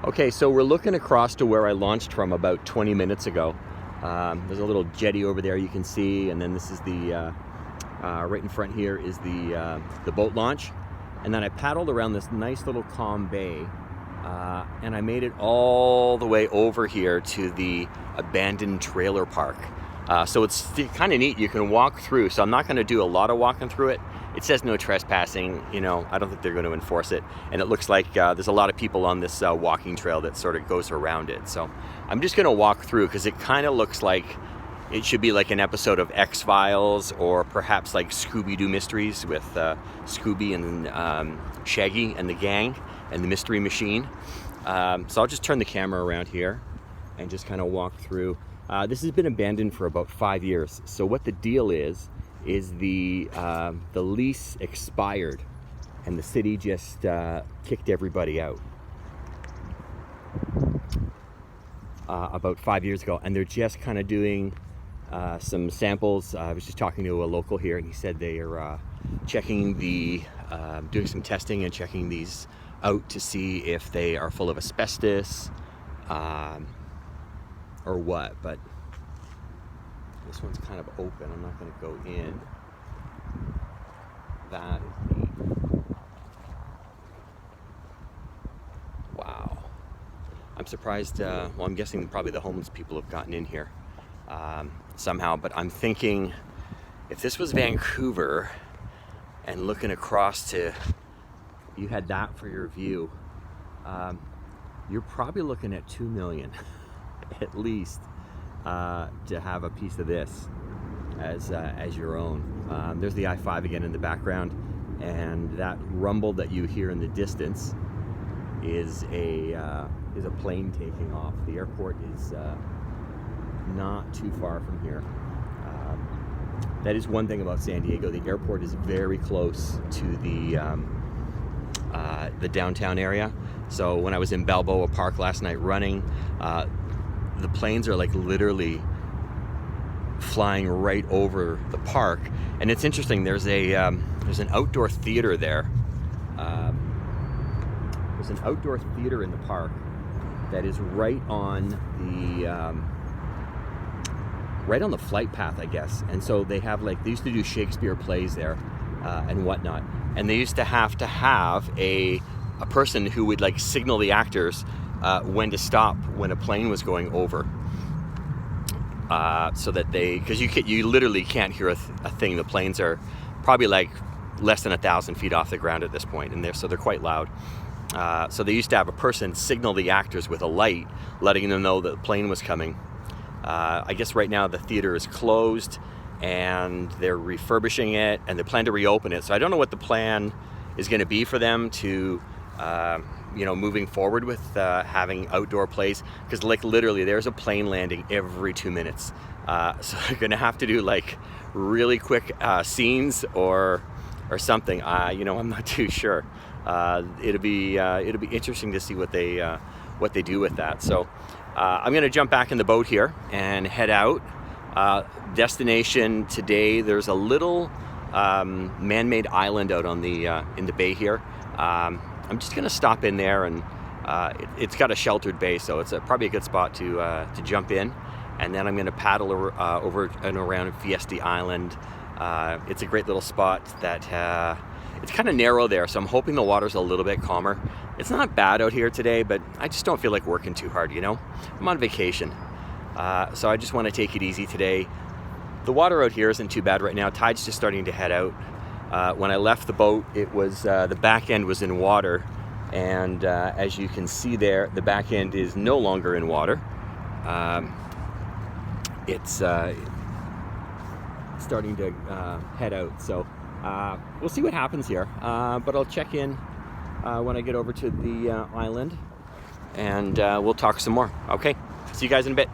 Okay, so we're looking across to where I launched from about 20 minutes ago. There's a little jetty over there you can see, and then this is the, right in front here is the boat launch. And then I paddled around this nice little calm bay, and I made it all the way over here to the abandoned trailer park. So it's kind of neat, you can walk through, so I'm not going to do a lot of walking through it. It says no trespassing, you know, I don't think they're going to enforce it. And it looks like there's a lot of people on this walking trail that sort of goes around it. So I'm just going to walk through because it kind of looks like it should be like an episode of X-Files or perhaps like Scooby-Doo Mysteries with Scooby and Shaggy and the gang and the Mystery Machine. So I'll just turn the camera around here and just kind of walk through. This has been abandoned for about 5 years. So what the deal is the lease expired and the city just kicked everybody out about 5 years ago, and they're just kind of doing some samples. I was just talking to a local here, and he said they are checking doing some testing and checking these out to see if they are full of asbestos or what, but this one's kind of open. I'm not going to go in. That is neat. Wow. I'm surprised, well, I'm guessing probably the homeless people have gotten in here somehow, but I'm thinking if this was Vancouver and looking across to, you had that for your view, you're probably looking at $2 million at least to have a piece of this as your own. There's the I-5 again in the background, and that rumble that you hear in the distance is a plane taking off. The airport is not too far from here. That is one thing about San Diego. The airport is very close to the downtown area. So when I was in Balboa Park last night running, the planes are like literally flying right over the park. And it's interesting, there's an outdoor theater there. There's an outdoor theater in the park that is right on the flight path, I guess. And so they have they used to do Shakespeare plays there and whatnot. And they used to have a person who would signal the actors when to stop when a plane was going over, so that because you literally can't hear a thing. The planes are probably less than 1,000 feet off the ground at this point, and they're quite loud. So they used to have a person signal the actors with a light, letting them know that the plane was coming. I guess right now the theater is closed and they're refurbishing it, and they plan to reopen it. So I don't know what the plan is going to be for them to moving forward with having outdoor plays, because literally there's a plane landing every 2 minutes. So they're going to have to do really quick scenes or something. I'm not too sure. It'll be interesting to see what they do with that. So I'm going to jump back in the boat here and head out. Destination today, there's a little man-made island out on in the bay here. I'm just going to stop in there, and it's got a sheltered bay, so it's probably a good spot to jump in. And then I'm going to paddle over and around Fiesty Island. It's a great little spot that it's kind of narrow there, so I'm hoping the water's a little bit calmer. It's not bad out here today, but I just don't feel like working too hard, I'm on vacation. So I just want to take it easy today. The water out here isn't too bad right now. Tide's just starting to head out. When I left the boat, it was the back end was in water, and as you can see there, the back end is no longer in water. It's starting to head out, so we'll see what happens here, but I'll check in when I get over to the island, and we'll talk some more. Okay, see you guys in a bit.